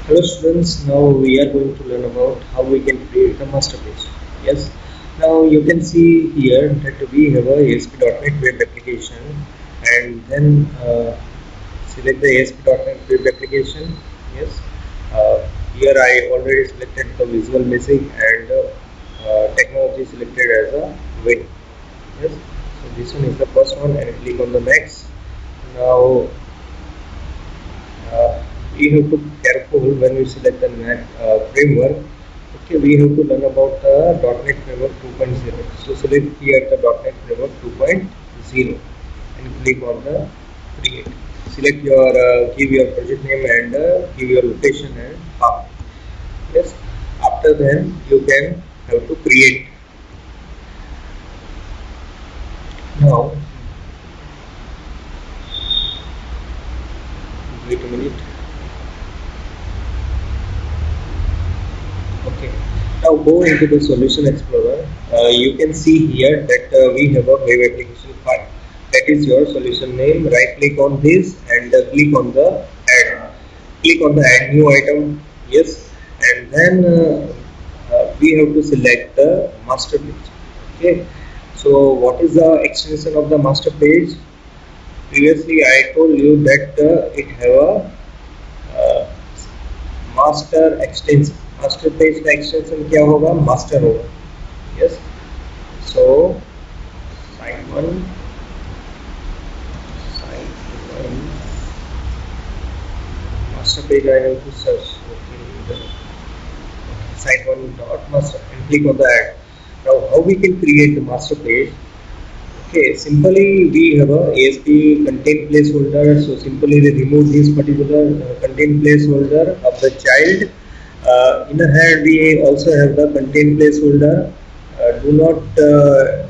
Hello students, now we are going to learn about how we can create a master page. Yes, now you can see here that we have a ASP.NET web application, and then select the ASP.NET web application. Yes, here I already selected the Visual Basic and technology selected as a web. Yes, so this one is the first one, and click on the next. Now we have to be careful when we select the framework. Okay, we have to learn about the .NET Framework 2.0. So select here the .NET Framework 2.0 and click on the create. Select your give your project name and give your location and path. Yes. After then you can have to create. Now wait a minute. Okay. Now go into the Solution Explorer. You can see here that we have a web application file. That is your solution name. Right click on this and click on the add. Click on the add new item. Yes, and then we have to select the master page. Okay. So what is the extension of the master page? Previously I told you that it have a uh, master extension. Master page का extension क्या होगा? Master होगा. Yes, so site one master page I have to search. Okay, site one dot master and click on the add. Now how we can create the master page? Okay, simply we have a ASP content placeholder. So simply we remove this particular content placeholder of the child. In the head we also have the content placeholder. Do not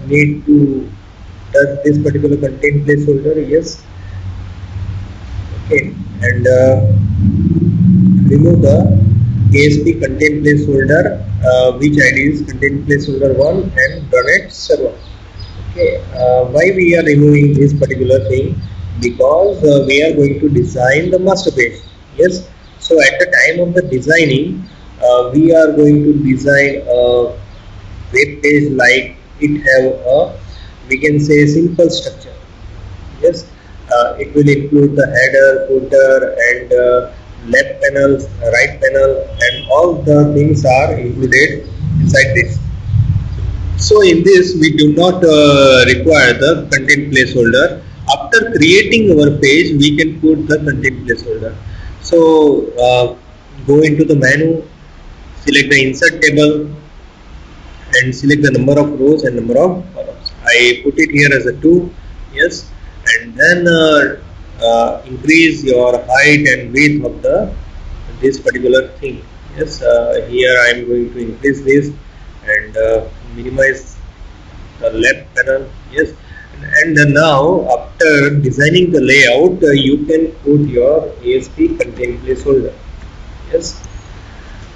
need to touch this particular content placeholder. Yes. Okay, and remove the ASP content placeholder, which ID is content placeholder 1 and .NET server. Okay, why we are removing this particular thing? Because we are going to design the master page. Yes, so at the time of the designing, we are going to design a web page like it have a, we can say, simple structure. Yes, it will include the header, footer, and left panel, right panel, and all the things are included inside this. So in this we do not require the content placeholder. After creating our page we can put the content placeholder. So go into the menu, select the insert table and select the number of rows and number of columns. I put it here as a 2. Yes, and then increase your height and width of the this particular thing. Yes, here I am going to increase this and minimize the left panel. Yes, and now after designing the layout, you can put your ASP content placeholder. Yes,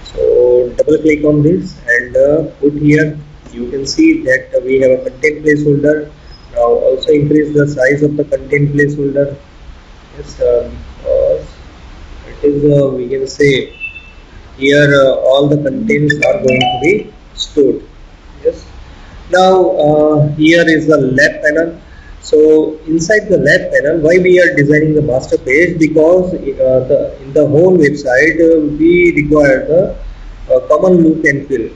so double click on this and put here. You can see that we have a content placeholder. Now also increase the size of the content placeholder. Yes, because it is we can say here all the contents are going to be stored. Yes. Now here is the left panel. So inside the left panel, why we are designing the master page? Because in the whole website we require the common look and feel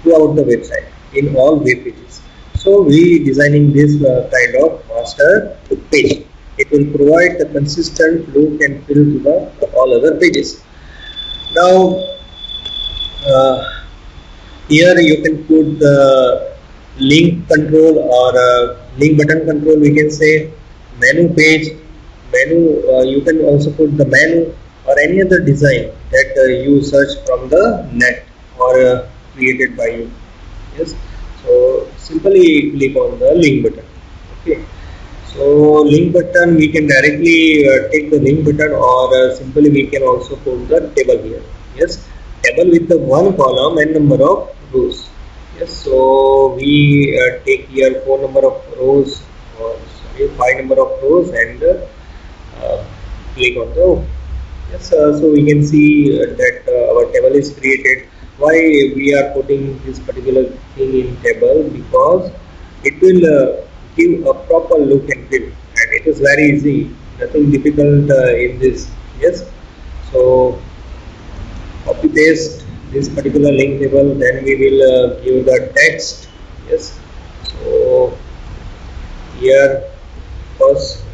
throughout the website in all web pages. So we designing this kind of master page. It will provide the consistent look and feel to the all other pages. Now here you can put the link control or link button control, we can say menu page, menu, you can also put the menu or any other design that you search from the net or created by you. Yes, so simply click on the link button. Okay, so link button we can directly take the link button or simply we can also put the table here. Yes, table with the one column and number of rows. Yes, so we take here 4 number of rows, or sorry, 5 number of rows and click on the OK. Yes, so we can see that our table is created. Why we are putting this particular thing in table? Because it will give a proper look and feel, and it is very easy. Nothing difficult in this. Yes, so copy paste this particular link table. Then we will give the text. Yes, so here first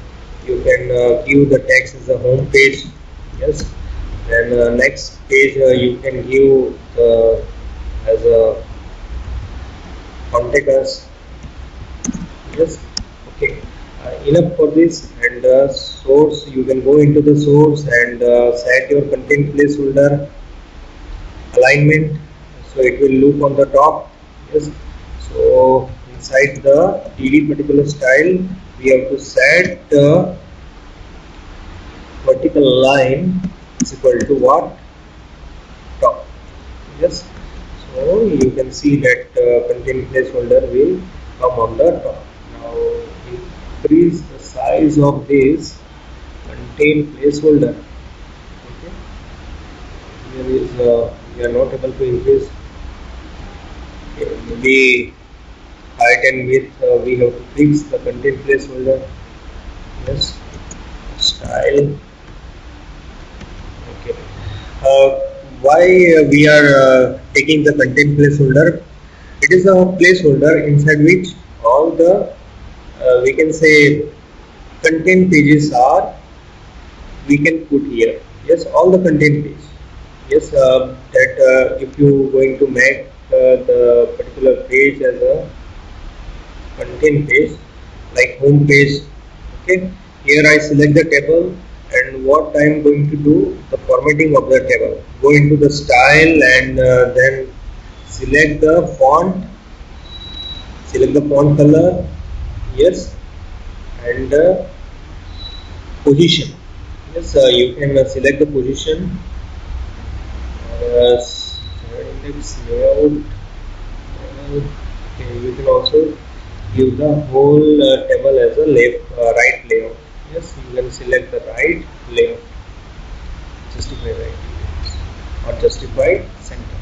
you can give the text as a home page. Yes, then next page you can give as a contact us. Yes, okay, enough for this. And source, you can go into the source and set your content placeholder alignment, so it will look on the top. Yes, so inside the TD particular style we have to set the vertical line is equal to what? Top. Yes, so you can see that content placeholder will come on the top. Now increase the size of this content placeholder. Okay, here is we are not able to increase. Okay, maybe height and width we have to fix the content placeholder. Yes, style. Okay, why we are taking the content placeholder? It is a placeholder inside which all the we can say content pages are we can put here. Yes, all the content page. Yes, that if you going to make the particular page as a content page like home page. Okay, here I select the table, and what I am going to do, the formatting of the table, go into the style and then select the font, select the font color. Yes, and position. Yes, you can select the position, index layout. Okay, you can also give the whole table as a right layout. Yes, you can select the right layout, justify right or justify center.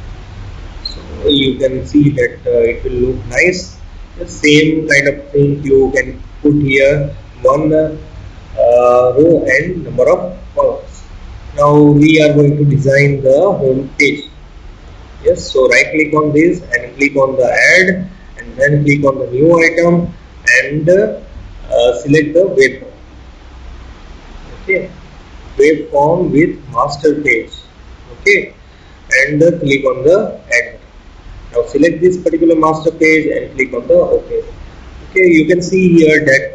So you can see that it will look nice. The same kind of thing you can put here, one row and number of columns. Now we are going to design the home page. Yes, so right click on this and click on the add, and then click on the new item and select the waveform. Okay, waveform with master page. Okay, and click on the add. Now select this particular master page and click on the OK. Okay, you can see here that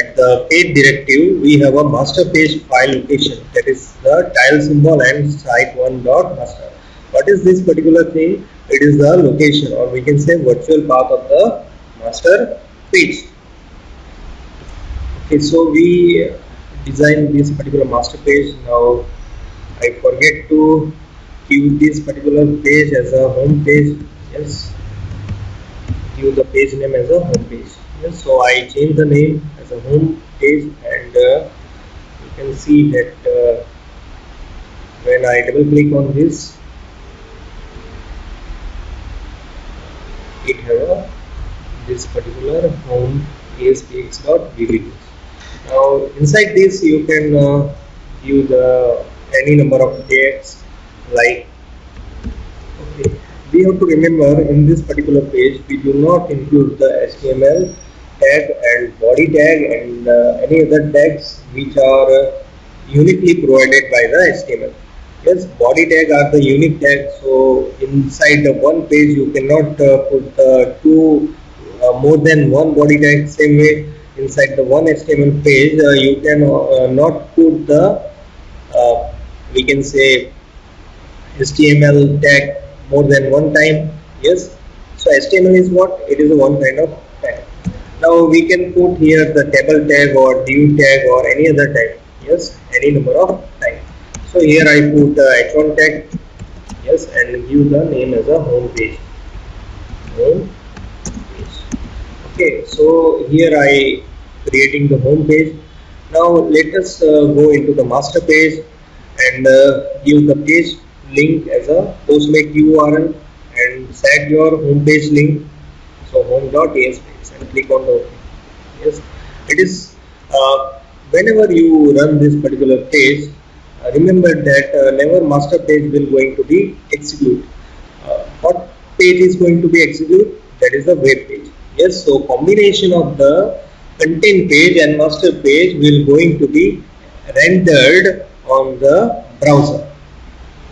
at the page directive we have a master page file location, that is the tile symbol and site1.master. What is this particular thing? It is the location, or we can say virtual path of the master page. Okay, so we design this particular master page. Now I forget to give this particular page as a home page. Yes, give the page name as a home page. Yes, so I change the name as a home page, and you can see that when I double click on this, it have this particular home aspx.bbpage. Now inside this you can give the any number of tags, like, okay, we have to remember in this particular page we do not include the HTML tag and body tag and any other tags which are uniquely provided by the HTML. Yes, body tag are the unique tags, so inside the one page you cannot put two more than one body tag. Same way inside the one HTML page you can not put the we can say HTML tag more than one time. Yes, so HTML is what? It is a one kind of tag. Now we can put here the table tag or div tag or any other tag. Yes, any number of tags. So here I put h1 tag. Yes, and give the name as a home page. Home page. Okay, so here I creating the home page. Now let us go into the master page, and give the page link as a Postmate URL and set your home page link. So home.asp and click on the OK. Yes, it is whenever you run this particular page, remember that never master page will going to be execute. What page is going to be execute? That is the web page. Yes, so combination of the content page and master page will going to be rendered on the browser.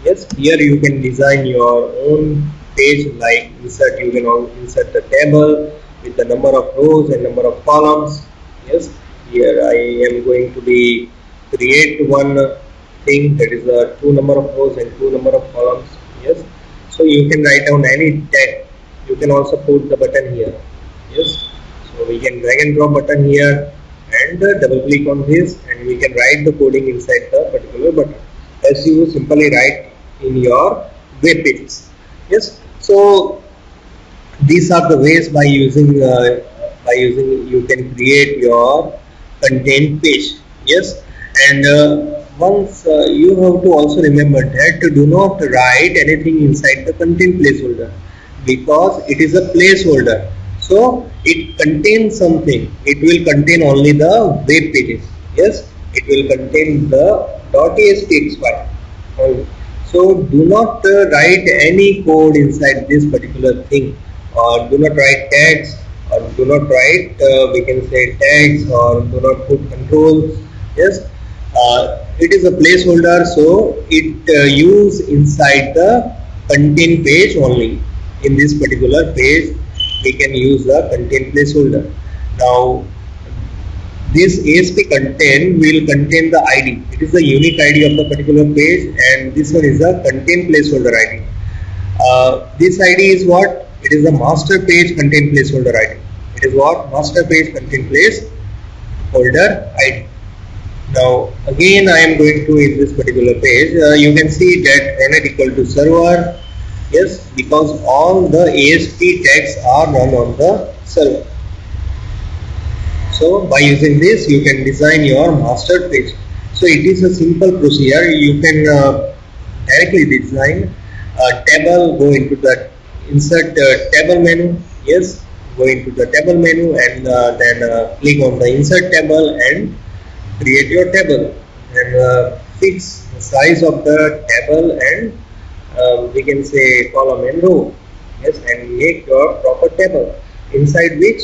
Yes, here you can design your own page, like insert, you can insert the table with the number of rows and number of columns. Yes, here I am going to be create one thing, that is a 2 number of rows and 2 number of columns. Yes, so you can write down any text. You can also put the button here. Yes, so we can drag and drop button here and double click on this, and we can write the coding inside the particular button as you simply write in your web pages. Yes, so these are the ways by using you can create your content page. Yes, and once you have to also remember that do not write anything inside the content placeholder, because it is a placeholder. So it contains something. It will contain only the web pages. Yes, it will contain the .aspx file only. So do not write any code inside this particular thing, or do not write tags, or do not write we can say tags, or do not put controls. Yes, it is a placeholder, so it use inside the content page only. In this particular page we can use the content placeholder. Now this ASP content will contain the ID. It is the unique ID of the particular page, and this one is the content placeholder ID. This ID is what? It is the master page content placeholder ID. It is what? Master page content placeholder ID. Now again I am going to in this particular page, you can see that run equal to server. Yes, because all the ASP tags are run on the server. So by using this you can design your master page. So it is a simple procedure. You can directly design a table, go into the insert table menu. Yes, go into the table menu and then click on the insert table and create your table, and fix the size of the table and we can say column and row. Yes, and make your proper table inside which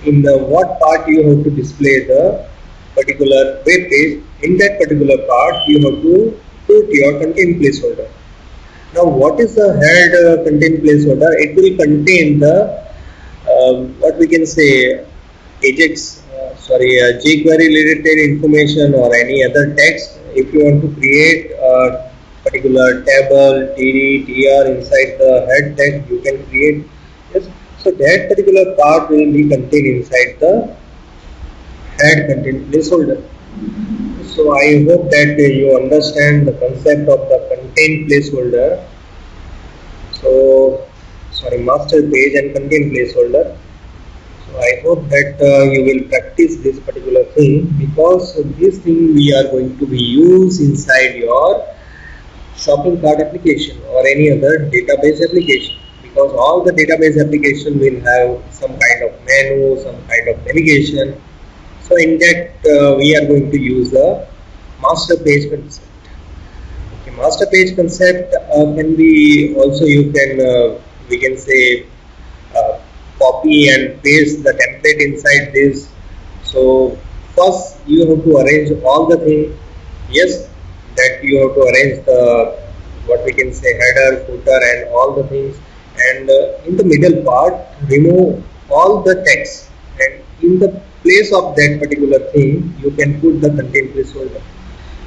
in the what part you have to display the particular web page. In that particular part you have to put your content placeholder. Now what is the head content placeholder? It will contain the what we can say Ajax jQuery related information or any other text. If you want to create a particular table, TD, TR inside the head text, you can create. Yes, so that particular part will be contained inside the head content placeholder. So I hope that you understand the concept of the content placeholder. So master page and content placeholder. So I hope that you will practice this particular thing, because this thing we are going to be used inside your shopping cart application or any other database application, because all the database application will have some kind of menu, some kind of navigation. So in that we are going to use the master page concept. Okay, master page concept can be also, you can we can say copy and paste the template inside this. So first you have to arrange all the things. Yes, that you have to arrange the what we can say header, footer and all the things, and in the middle part remove all the text, and in the place of that particular thing you can put the content placeholder,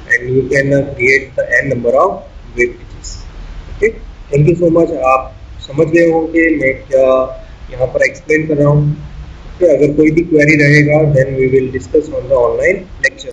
and you can create the n number of web pages. Okay, thank you so much. आप समझ गए होंगे मैं क्या यहाँ पर explain कर रहा हूँ. अगर कोई भी क्वेरी रहेगा then we will discuss on the online lecture.